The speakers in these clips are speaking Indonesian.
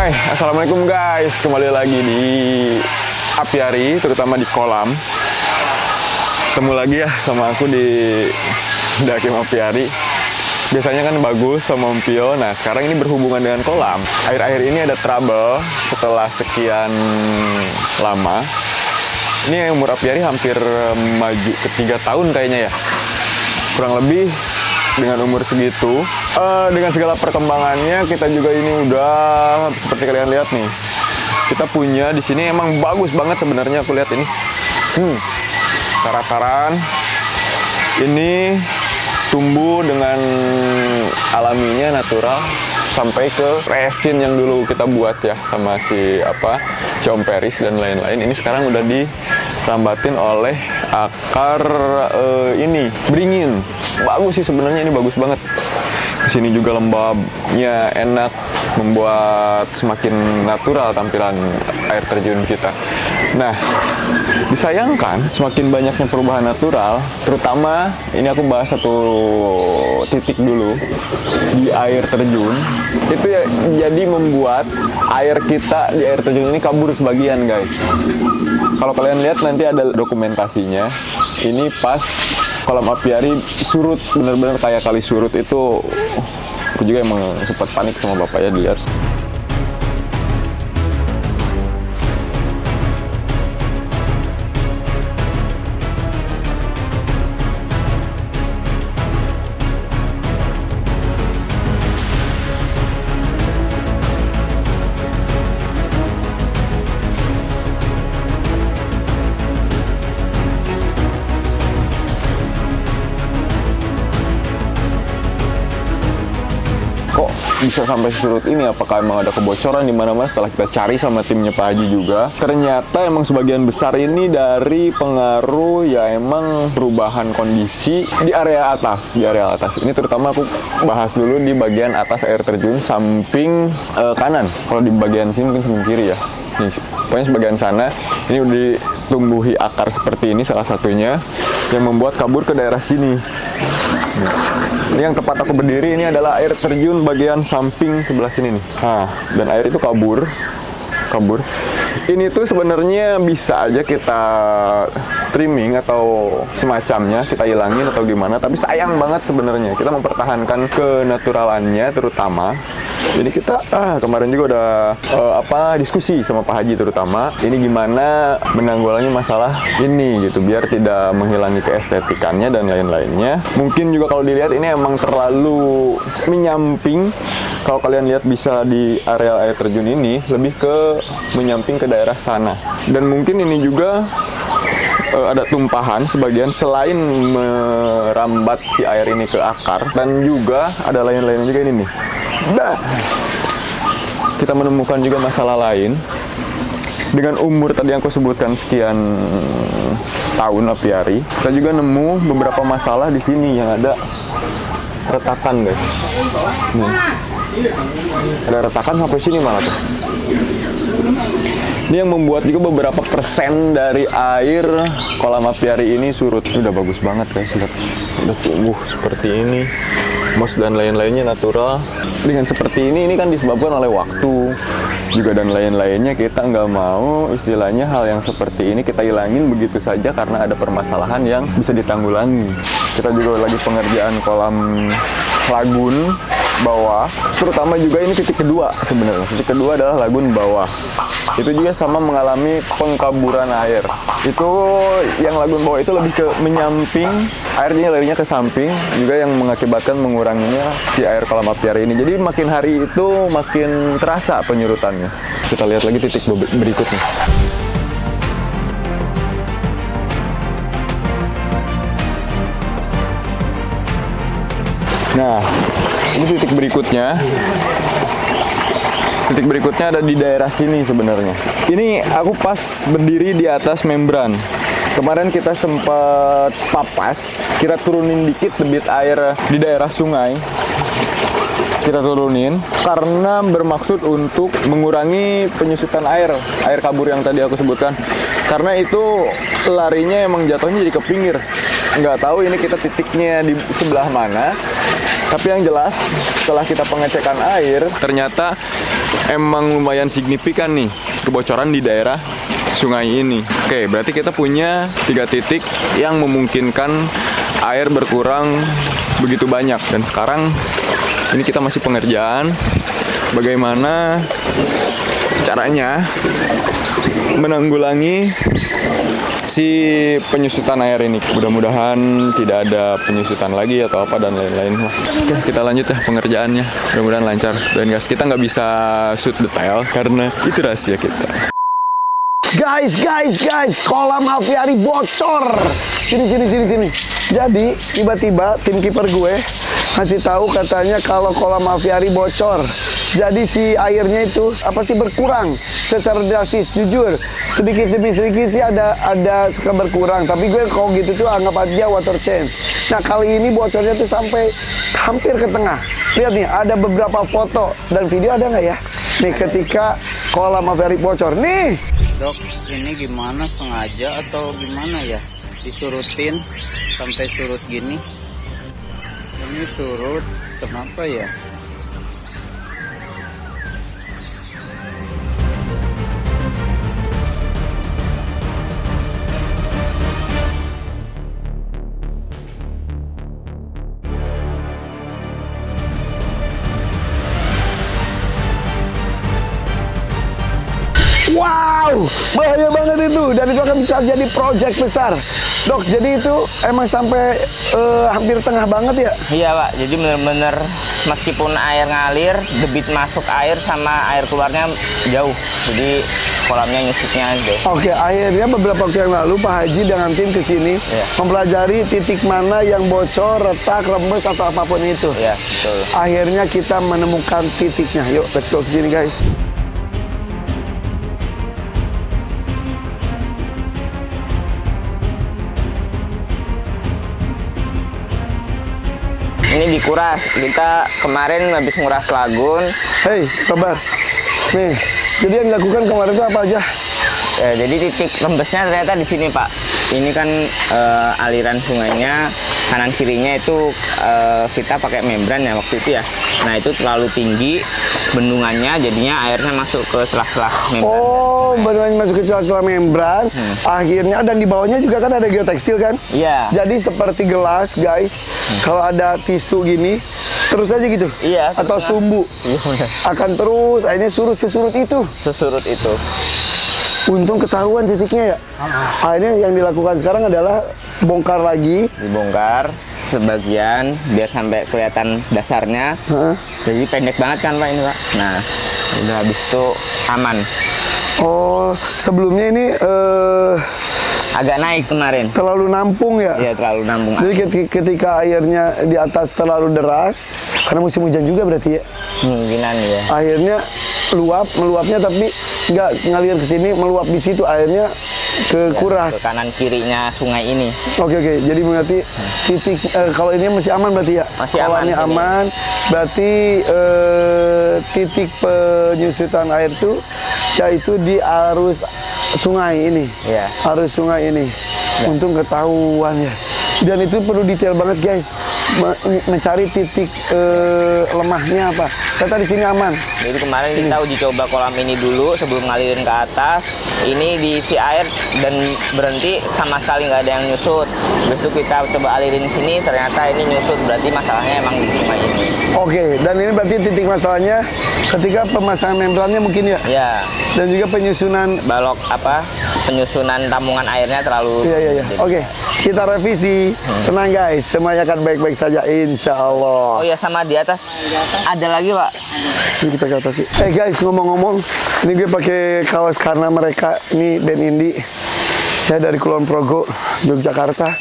Hai, assalamualaikum guys. Kembali lagi di apiari, terutama di kolam. Ketemu lagi ya sama aku di Dakim Apiari. Biasanya kan bagus sama Om Pio. Nah, sekarang ini berhubungan dengan kolam. Akhir-akhir ini ada trouble setelah sekian lama. Ini umur apiari hampir maju ke 3 tahun kayaknya ya. Kurang lebih dengan umur segitu. Dengan segala perkembangannya, kita juga ini udah seperti kalian lihat nih. Kita punya di sini emang bagus banget sebenarnya, aku lihat ini. Karat-karan ini tumbuh dengan alaminya, natural, sampai ke resin yang dulu kita buat ya sama si Om Peris dan lain-lain. Ini sekarang udah dirambatin oleh akar ini beringin. Bagus sih sebenarnya, ini bagus banget. Kesini juga lembabnya enak, membuat semakin natural tampilan air terjun kita. Nah, disayangkan semakin banyaknya perubahan natural, terutama ini aku bahas satu titik dulu di air terjun, itu ya jadi membuat air kita di air terjun ini kabur sebagian guys. Kalau kalian lihat nanti ada dokumentasinya, ini pas kolam apiari surut, bener-bener kayak kali surut itu. Aku juga emang sempat panik sama bapaknya dilihat. Kok bisa sampai surut ini? Apakah emang ada kebocoran di mana-mana? Setelah kita cari sama timnya Pak Haji juga, ternyata emang sebagian besar ini dari pengaruh ya emang perubahan kondisi di area atas. Di area atas ini terutama aku bahas dulu di bagian atas air terjun samping kanan. Kalau di bagian sini mungkin samping kiri ya. Nih, pokoknya sebagian sana ini udah ditumbuhi akar seperti ini salah satunya yang membuat kabur ke daerah sini. Ini yang tepat aku berdiri, ini adalah air terjun bagian samping sebelah sini nih. Nah, dan air itu kabur. Ini tuh sebenarnya bisa aja kita trimming atau semacamnya, kita hilangin atau gimana, tapi sayang banget sebenarnya. Kita mempertahankan kenaturalannya terutama. Jadi kita kemarin juga udah diskusi sama Pak Haji terutama ini gimana menanggulangi masalah ini gitu biar tidak menghilangi keestetikannya dan lain-lainnya. Mungkin juga kalau dilihat ini emang terlalu menyamping. Kalau kalian lihat bisa di area air terjun ini lebih ke menyamping ke daerah sana. Dan mungkin ini juga ada tumpahan sebagian selain merambat si air ini ke akar, dan juga ada lain-lainnya juga ini nih. Nah, kita menemukan juga masalah lain dengan umur tadi yang aku sebutkan sekian tahun apiari. Kita juga nemu beberapa masalah di sini yang ada retakan guys. Nih, ada retakan sampai sini malah tuh. Ini yang membuat juga beberapa persen dari air kolam apiari ini surut. Ini udah bagus banget guys, lihat. Udah tumbuh seperti ini. Moss dan lain-lainnya natural. Dengan seperti ini kan disebabkan oleh waktu juga dan lain-lainnya. Kita nggak mau istilahnya hal yang seperti ini kita hilangin begitu saja karena ada permasalahan yang bisa ditanggulangi. Kita juga lagi pengerjaan kolam lagun bawah, terutama juga ini titik kedua sebenarnya. Titik kedua adalah lagun bawah. Itu juga sama mengalami pengkaburan air. Itu yang lagun bawah itu lebih ke menyamping, airnya larinya ke samping, juga yang mengakibatkan menguranginya si air kolam apiari ini. Jadi makin hari itu makin terasa penyurutannya. Kita lihat lagi titik berikutnya. Nah, ini titik berikutnya. Titik berikutnya ada di daerah sini sebenarnya. Ini aku pas berdiri di atas membran. Kemarin kita sempat papas, kita turunin dikit debit air di daerah sungai. kita turunin karena bermaksud untuk mengurangi penyusutan air kabur yang tadi aku sebutkan. Karena itu larinya emang jatuhnya jadi ke pinggir. Nggak tahu ini kita titiknya di sebelah mana. Tapi yang jelas setelah kita pengecekan air, ternyata emang lumayan signifikan nih kebocoran di daerah sungai ini. Oke, berarti kita punya 3 titik yang memungkinkan air berkurang begitu banyak. Dan sekarang ini kita masih pengerjaan bagaimana caranya menanggulangi si penyusutan air ini. Mudah-mudahan tidak ada penyusutan lagi atau apa dan lain-lain. Oke, kita lanjut ya pengerjaannya. Mudah-mudahan lancar. Dan guys, kita nggak bisa shoot detail karena itu rahasia kita. Guys, kolam aviari bocor. Sini. Jadi tiba-tiba tim kiper gue ngasih tahu katanya kalau kolam aviari bocor. Jadi si airnya itu berkurang secara drastis. Jujur, sedikit demi sedikit sih ada suka berkurang. Tapi gue kalau gitu tuh anggap aja water change. Nah kali ini bocornya tuh sampai hampir ke tengah. Lihat nih, ada beberapa foto dan video, ada nggak ya? Nih ketika kolam aviari bocor. Nih. Dok, ini gimana, sengaja atau gimana ya? Disurutin sampai surut gini. Ini surut, kenapa ya? Wow, bahaya banget itu, dan itu akan bisa jadi project besar. Dok, jadi itu emang sampai hampir tengah banget ya? Iya Pak, jadi bener-bener meskipun air ngalir, debit masuk air sama air keluarnya jauh. Jadi kolamnya nyusutnya deh. Oke, akhirnya beberapa waktu yang lalu Pak Haji dengan tim kesini mempelajari titik mana yang bocor, retak, rembes atau apapun itu. Iya, betul. Akhirnya kita menemukan titiknya. Yuk, let's go ke sini guys. Ini dikuras, kita kemarin habis nguras lagun. Hei, kabar. Nih, jadi yang dilakukan kemarin itu apa aja? Jadi titik rembesnya ternyata di sini Pak. Ini kan aliran sungainya, kanan kirinya itu kita pakai membran ya waktu itu ya. Nah itu terlalu tinggi bendungannya, jadinya airnya masuk ke celah-celah membran. Oh, bendungannya masuk ke celah-celah membran. Akhirnya, dan di bawahnya juga kan ada geotekstil kan? Iya. Jadi seperti gelas guys, kalau ada tisu gini, terus aja gitu? Iya. Atau sumbu? Iya. Akan terus, akhirnya sesurut itu? Sesurut itu. Untung ketahuan titiknya ya. Akhirnya yang dilakukan sekarang adalah bongkar lagi. Dibongkar sebagian biar sampai kelihatan dasarnya. Jadi pendek banget kan Pak ini Pak. Nah, udah habis itu aman. Oh, sebelumnya ini agak naik kemarin. terlalu nampung ya? Iya, terlalu nampung. Jadi ketika airnya di atas terlalu deras, karena musim hujan juga berarti ya? Kemungkinan ya. Akhirnya meluapnya tapi nggak ngalir ke sini, meluap di situ, airnya ke kuras. Ke kanan kirinya sungai ini. Oke, jadi berarti titik kalau ini masih aman berarti ya? Masih aman. Kolamnya aman. Berarti titik penyusutan air itu yaitu di arus sungai ini. Iya. Arus sungai ini. Ya. Untung ketahuan ya. Dan itu perlu detail banget guys. Mencari titik lemahnya apa. Kata di sini aman. Jadi kemarin kita uji coba kolam ini dulu sebelum ngalirin ke atas. Ini diisi air dan berhenti, sama sekali nggak ada yang nyusut. Terus itu kita coba alirin sini, ternyata ini nyusut. Berarti masalahnya emang di sungai ini. Oke, dan ini berarti titik masalahnya ketika pemasangan membrannya mungkin ya? Ya. Dan juga penyusunan Balok penyusunan tambungan airnya terlalu. Iya. Oke, kita revisi. Tenang guys, semuanya akan baik-baik saja insya Allah. Oh ya, sama di atas ada lagi Pak. Ini kita ke atas sih. Guys, ngomong-ngomong, ini gue pakai kaos karena mereka ini band indie. Saya dari Kulon Progo, Yogyakarta.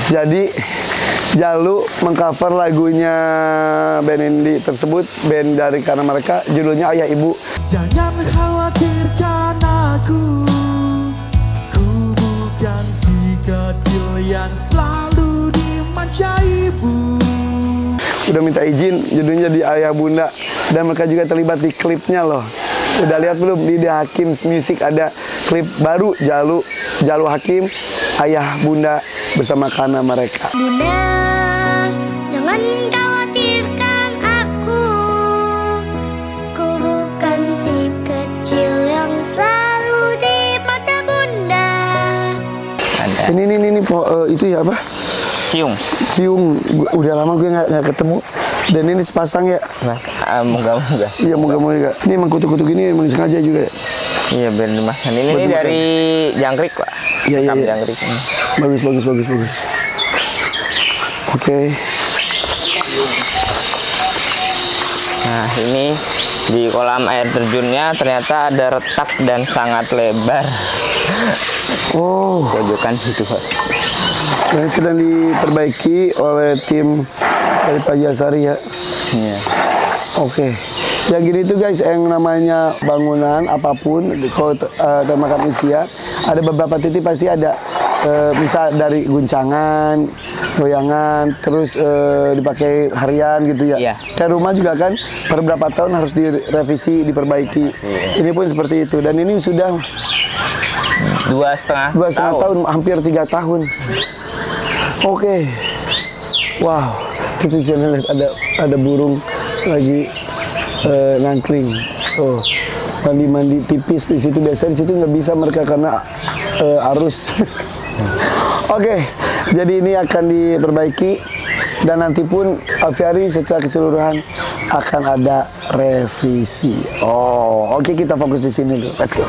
Jadi Jalu mengcover lagunya band indie tersebut, band dari karena mereka, judulnya Ayah Ibu. Jangan khawatirkan aku bukan si kecil yang selalu dimanja ibu. udah minta izin judulnya di Ayah Bunda, dan mereka juga terlibat di klipnya loh. Udah lihat belum di The Hakim's Music ada klip baru Jalu Hakim Ayah Bunda bersama Kana mereka. Bunda, jangan khawatirkan aku. Ku bukan si kecil yang selalu di mata Bunda. Ada Ini itu ya apa? Ciung. Udah lama gue nggak ketemu. Dan ini sepasang ya? Mas, moga-moga. Iya, moga-moga. Ini emang kutu-kutu gini emang sengaja juga ya? Iya, biar dimakan. Ini dari jangkrik, Pak. Iya. Jangkrik. Bagus. Oke. Nah, ini di kolam air terjunnya ternyata ada retak dan sangat lebar. Oh. Pojokan gitu, Pak. Yang sedang diperbaiki oleh tim dari Pak Jasari ya. Iya. Oke. Ya gini tuh guys, yang namanya bangunan apapun kalau termakan usia, ada beberapa titik pasti ada bisa dari guncangan, goyangan, terus dipakai harian gitu ya. Iya. Kayak rumah juga kan per berapa tahun harus direvisi, diperbaiki. Ini pun seperti itu, dan ini sudah 2,5 tahun, hampir 3 tahun. Oke. Wow, itu sana lihat ada burung lagi nangkring. Oh, mandi tipis di situ. Biasa di situ nggak bisa mereka karena arus. Oke, jadi ini akan diperbaiki dan nanti pun aviari secara keseluruhan akan ada revisi. Oh, oke, kita fokus di sini dulu. Let's go.